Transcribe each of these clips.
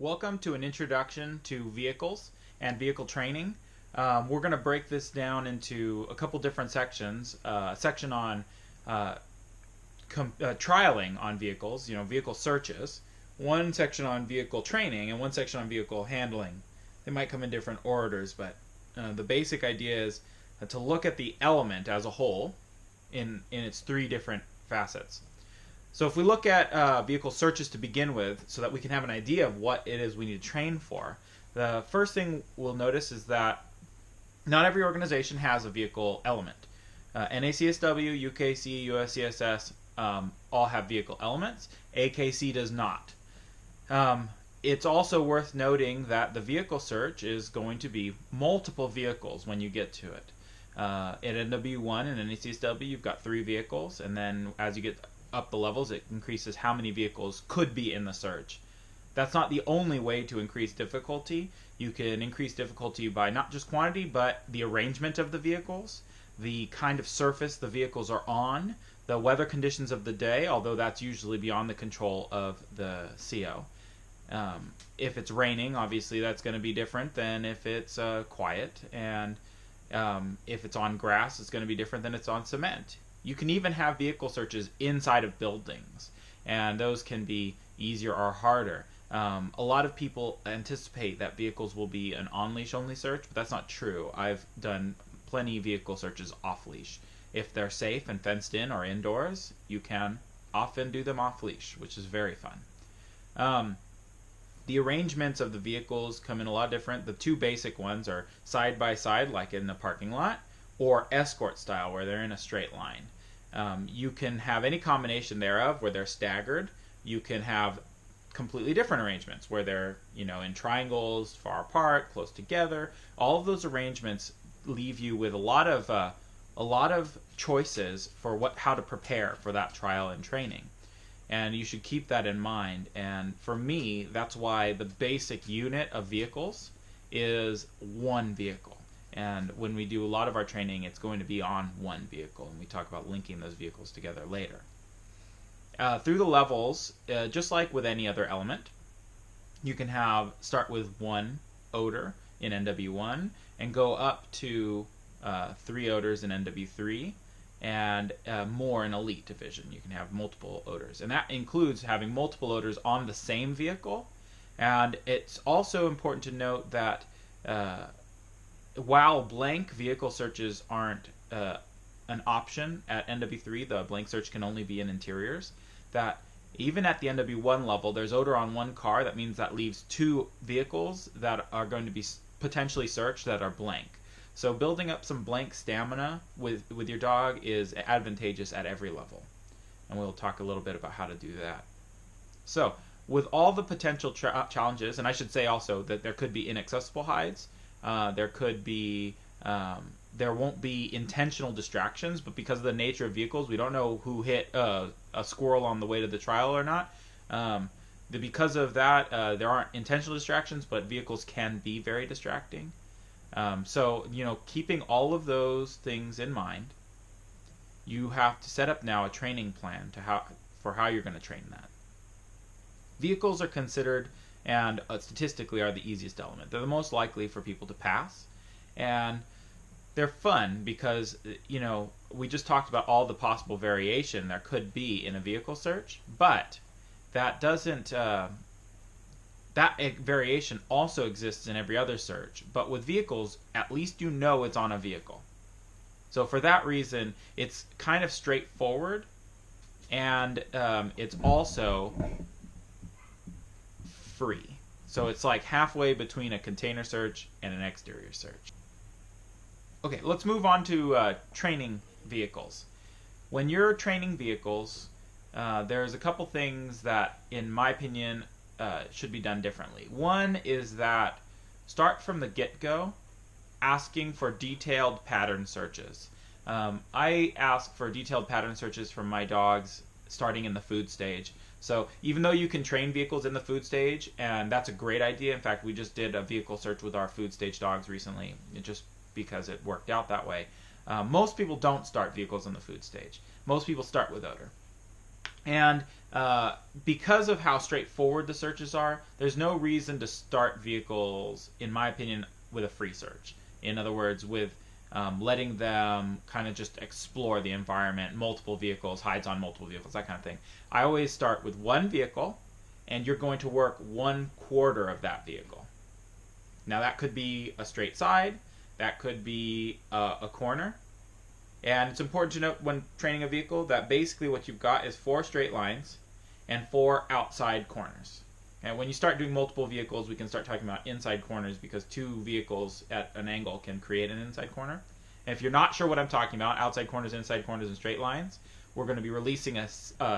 Welcome to an introduction to vehicles and vehicle training. We're going to break this down into a couple different sections. A section on trialing on vehicles, vehicle searches. One section on vehicle training, and one section on vehicle handling. They might come in different orders, but the basic idea is to look at the element as a whole in its three different facets. So if we look at vehicle searches to begin with, so that we can have an idea of what it is we need to train for, the first thing we'll notice is that not every organization has a vehicle element. NACSW, UKC, USCSS all have vehicle elements. AKC does not. It's also worth noting that the vehicle search is going to be multiple vehicles when you get to it. At NW1 and NACSW, you've got 3 vehicles, and then as you get up the levels, it increases how many vehicles could be in the search. That's not the only way to increase difficulty. You can increase difficulty by not just quantity, but the arrangement of the vehicles, the kind of surface the vehicles are on, the weather conditions of the day, although that's usually beyond the control of the CO. If it's raining, obviously that's going to be different than if it's quiet, and if it's on grass, it's going to be different than it's on cement. You can even have vehicle searches inside of buildings, and those can be easier or harder. A lot of people anticipate that vehicles will be an on-leash only search, but that's not true. I've done plenty of vehicle searches off-leash. If they're safe and fenced in or indoors, you can often do them off-leash, which is very fun. The arrangements of the vehicles come in a lot different. The 2 basic ones are side-by-side, like in the parking lot, or escort style, where they're in a straight line. You can have any combination thereof where they're staggered. You can have completely different arrangements where they're in triangles, far apart, close together. All of those arrangements leave you with a lot of choices for how to prepare for that trial and training. And you should keep that in mind. And for me, that's why the basic unit of vehicles is one vehicle. And when we do a lot of our training, it's going to be on one vehicle, and we talk about linking those vehicles together later. Through the levels, just like with any other element, you can start with 1 odor in NW1 and go up to 3 odors in NW3 and more in Elite Division. You can have multiple odors, and that includes having multiple odors on the same vehicle. And it's also important to note that while blank vehicle searches aren't an option at NW3, the blank search can only be in interiors, that even at the NW1 level, there's odor on 1 car. That means that leaves 2 vehicles that are going to be potentially searched that are blank. So building up some blank stamina with your dog is advantageous at every level. And we'll talk a little bit about how to do that. So with all the potential challenges, and I should say also that there could be inaccessible hides, there could be, there won't be intentional distractions, but because of the nature of vehicles, we don't know who hit a squirrel on the way to the trial or not. Because of that, there aren't intentional distractions, but vehicles can be very distracting. So, keeping all of those things in mind, you have to set up now a training plan for how you're going to train that. Vehicles are considered and statistically are the easiest element. They're the most likely for people to pass, and they're fun because we just talked about all the possible variation there could be in a vehicle search, but that doesn't that variation also exists in every other search. But with vehicles, at least it's on a vehicle. So for that reason, it's kind of straightforward, and it's also free. So it's like halfway between a container search and an exterior search. Okay, let's move on to training vehicles. When you're training vehicles, there's a couple things that, in my opinion, should be done differently. One is that start from the get-go asking for detailed pattern searches. I ask for detailed pattern searches from my dogs starting in the food stage. So even though you can train vehicles in the food stage, and that's a great idea. In fact, we just did a vehicle search with our food stage dogs recently, just because it worked out that way. Most people don't start vehicles in the food stage. Most people start with odor. And because of how straightforward the searches are, there's no reason to start vehicles, in my opinion, with a free search. In other words, with letting them kind of just explore the environment, multiple vehicles, hides on multiple vehicles, that kind of thing. I always start with one vehicle, and you're going to work 1/4 of that vehicle. Now that could be a straight side, that could be a corner, and it's important to note when training a vehicle that basically what you've got is 4 straight lines and 4 outside corners. And when you start doing multiple vehicles, we can start talking about inside corners because 2 vehicles at an angle can create an inside corner. And if you're not sure what I'm talking about, outside corners, inside corners, and straight lines, we're going to be releasing a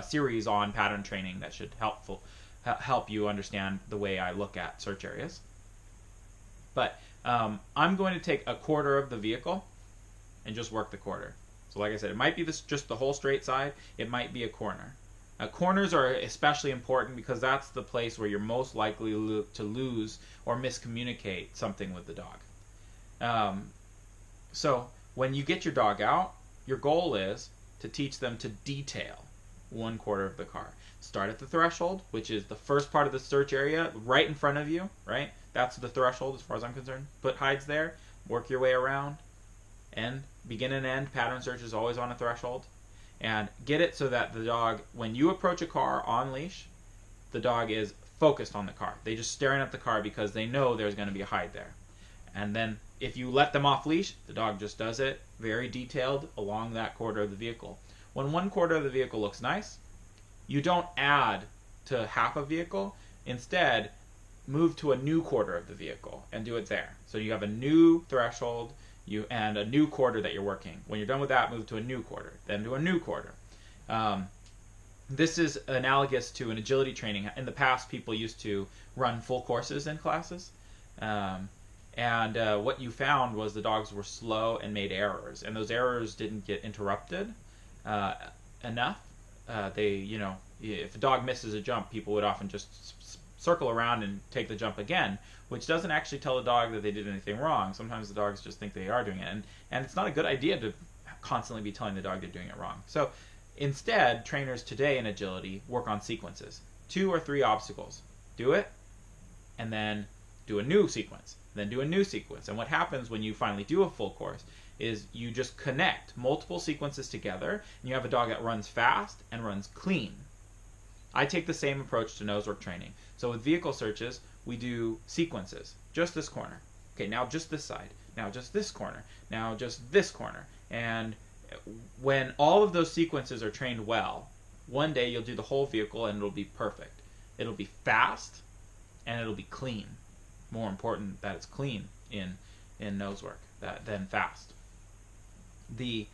series on pattern training that should help you understand the way I look at search areas. But I'm going to take 1/4 of the vehicle and just work the 1/4. So like I said, it might be just the whole straight side. It might be a corner. Corners are especially important because that's the place where you're most likely to lose or miscommunicate something with the dog. So when you get your dog out, your goal is to teach them to detail 1/4 of the car. Start at the threshold, which is the first part of the search area right in front of you, right? That's the threshold as far as I'm concerned. Put hides there, work your way around, and begin and end pattern search is always on a threshold. And get it so that the dog, when you approach a car on leash, the dog is focused on the car. They're just staring at the car because they know there's going to be a hide there. And then if you let them off leash, the dog just does it very detailed along that 1/4 of the vehicle. When 1/4 of the vehicle looks nice, you don't add to half a vehicle. Instead, move to a new 1/4 of the vehicle and do it there. So you have a new threshold and a new 1/4 that you're working. When you're done with that, move to a new 1/4, then to a new 1/4. This is analogous to an agility training. In the past, people used to run full courses in classes. What you found was the dogs were slow and made errors. And those errors didn't get interrupted enough. If a dog misses a jump, people would often just circle around and take the jump again, which doesn't actually tell the dog that they did anything wrong. Sometimes the dogs just think they are doing it. And it's not a good idea to constantly be telling the dog they're doing it wrong. So instead, trainers today in agility work on sequences. 2 or 3 obstacles. Do it, and then do a new sequence. Then do a new sequence. And what happens when you finally do a full course is you just connect multiple sequences together, and you have a dog that runs fast and runs clean. I take the same approach to nosework training. So with vehicle searches, we do sequences. Just this corner. Okay, now just this side. Now just this corner. Now just this corner. And when all of those sequences are trained well, one day you'll do the whole vehicle and it'll be perfect. It'll be fast and it'll be clean. More important that it's clean in nosework than fast. The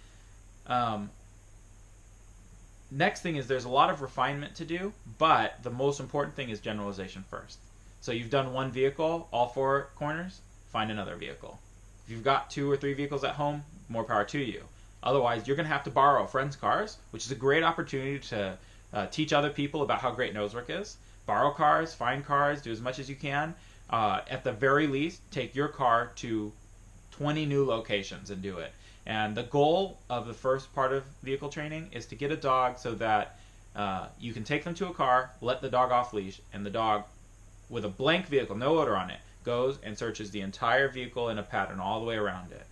next thing is there's a lot of refinement to do, but the most important thing is generalization first. So you've done one vehicle, all 4 corners, find another vehicle. If you've got 2 or 3 vehicles at home, more power to you. Otherwise, you're going to have to borrow friends' cars, which is a great opportunity to teach other people about how great nosework is. Borrow cars, find cars, do as much as you can. At the very least, take your car to 20 new locations and do it. And the goal of the first part of vehicle training is to get a dog so that you can take them to a car, let the dog off leash, and the dog, with a blank vehicle, no odor on it, goes and searches the entire vehicle in a pattern all the way around it.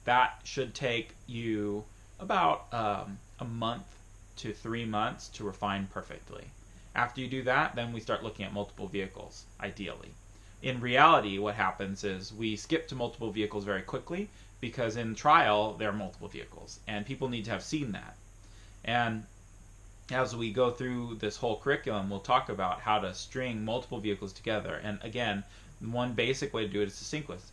That should take you about a month to 3 months to refine perfectly. After you do that, then we start looking at multiple vehicles, ideally. In reality, what happens is we skip to multiple vehicles very quickly because in trial, there are multiple vehicles, and people need to have seen that. And as we go through this whole curriculum, we'll talk about how to string multiple vehicles together. And again, one basic way to do it is to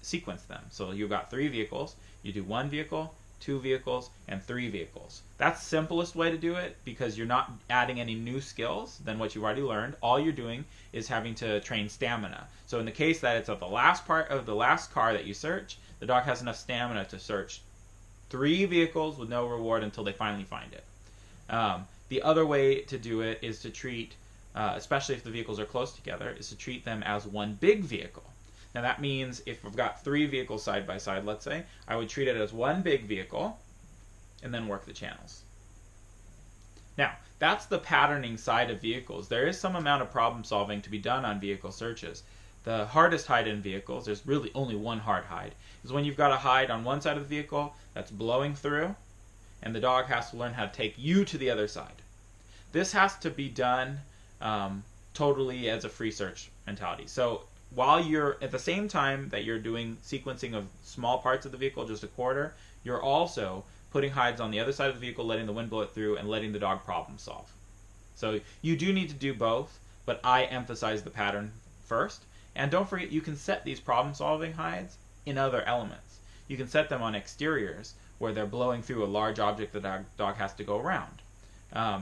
sequence them. So you've got 3 vehicles, you do 1 vehicle, 2 vehicles, and 3 vehicles. That's the simplest way to do it because you're not adding any new skills than what you've already learned. All you're doing is having to train stamina. So in the case that it's at the last part of the last car that you search, the dog has enough stamina to search 3 vehicles with no reward until they finally find it. The other way to do it is to treat, especially if the vehicles are close together, is to treat them as one big vehicle. Now that means if I've got 3 vehicles side by side, let's say, I would treat it as one big vehicle and then work the channels. Now, that's the patterning side of vehicles. There is some amount of problem solving to be done on vehicle searches. The hardest hide in vehicles, there's really only one hard hide, is when you've got a hide on one side of the vehicle that's blowing through, and the dog has to learn how to take you to the other side. This has to be done totally as a free search mentality. So while you're, at the same time that you're doing sequencing of small parts of the vehicle, just a quarter, you're also putting hides on the other side of the vehicle, letting the wind blow it through, and letting the dog problem solve. So you do need to do both, but I emphasize the pattern first. And don't forget, you can set these problem solving hides in other elements. You can set them on exteriors where they're blowing through a large object the dog has to go around.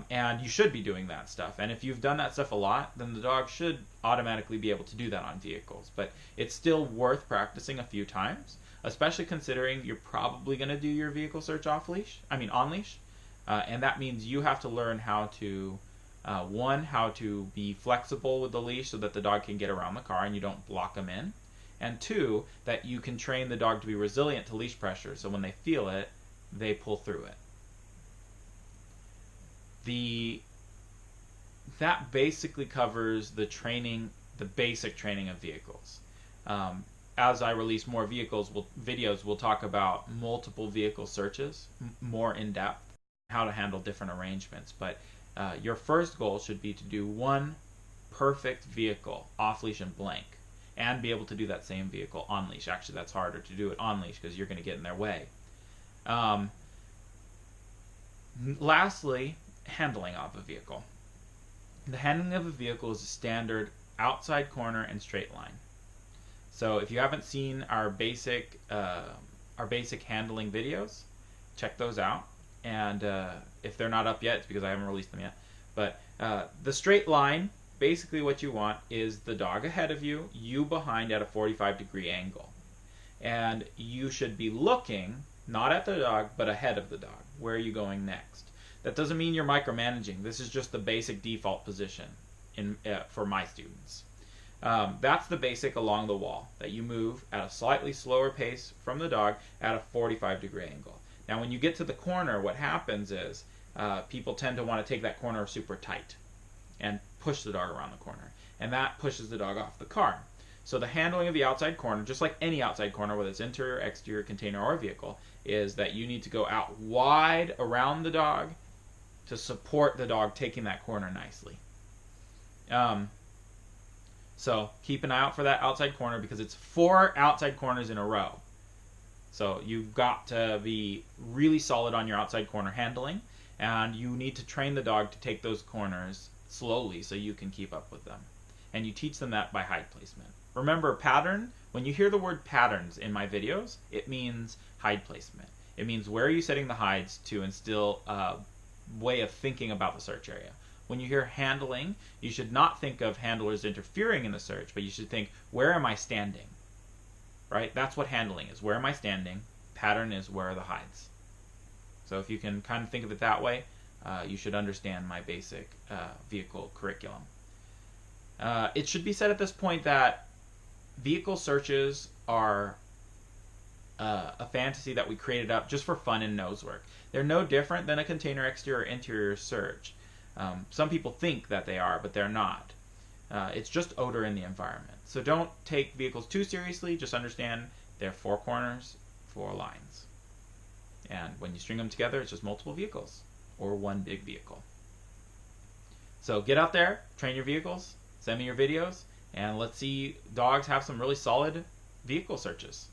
And you should be doing that stuff. And if you've done that stuff a lot, then the dog should automatically be able to do that on vehicles. But it's still worth practicing a few times, especially considering you're probably going to do your vehicle search on leash. And that means you have to learn how to, how to be flexible with the leash so that the dog can get around the car and you don't block them in. And two, that you can train the dog to be resilient to leash pressure, so when they feel it, they pull through it. That basically covers the training, the basic training of vehicles. As I release more videos, we'll talk about multiple vehicle searches, more in depth, how to handle different arrangements. But your first goal should be to do one perfect vehicle off leash and blank, and be able to do that same vehicle on leash. Actually, that's harder to do it on leash because you're going to get in their way. Lastly, handling of a vehicle. The handling of a vehicle is a standard outside corner and straight line. So if you haven't seen our basic handling videos, check those out. And if they're not up yet, it's because I haven't released them yet. But the straight line, basically what you want is the dog ahead of you, you behind at a 45-degree angle. And you should be looking not at the dog, but ahead of the dog. Where are you going next? That doesn't mean you're micromanaging. This is just the basic default position for my students. That's the basic along the wall, that you move at a slightly slower pace from the dog at a 45-degree angle. Now when you get to the corner, what happens is people tend to want to take that corner super tight and push the dog around the corner. And that pushes the dog off the car. So the handling of the outside corner, just like any outside corner, whether it's interior, exterior, container, or vehicle, is that you need to go out wide around the dog to support the dog taking that corner nicely. So keep an eye out for that outside corner because it's 4 outside corners in a row. So you've got to be really solid on your outside corner handling, and you need to train the dog to take those corners slowly so you can keep up with them. And you teach them that by hide placement. Remember, pattern, when you hear the word patterns in my videos, it means hide placement. It means where are you setting the hides to instill a way of thinking about the search area. When you hear handling, you should not think of handlers interfering in the search, but you should think, where am I standing? Right? That's what handling is. Where am I standing? Pattern is where are the hides. So if you can kind of think of it that way, you should understand my basic vehicle curriculum. It should be said at this point that vehicle searches are a fantasy that we created up just for fun and nose work. They're no different than a container exterior or interior search. Some people think that they are, but they're not. It's just odor in the environment. So don't take vehicles too seriously. Just understand they're 4 corners, 4 lines. And when you string them together, it's just multiple vehicles or one big vehicle. So get out there, train your vehicles, send me your videos, and let's see dogs have some really solid vehicle searches.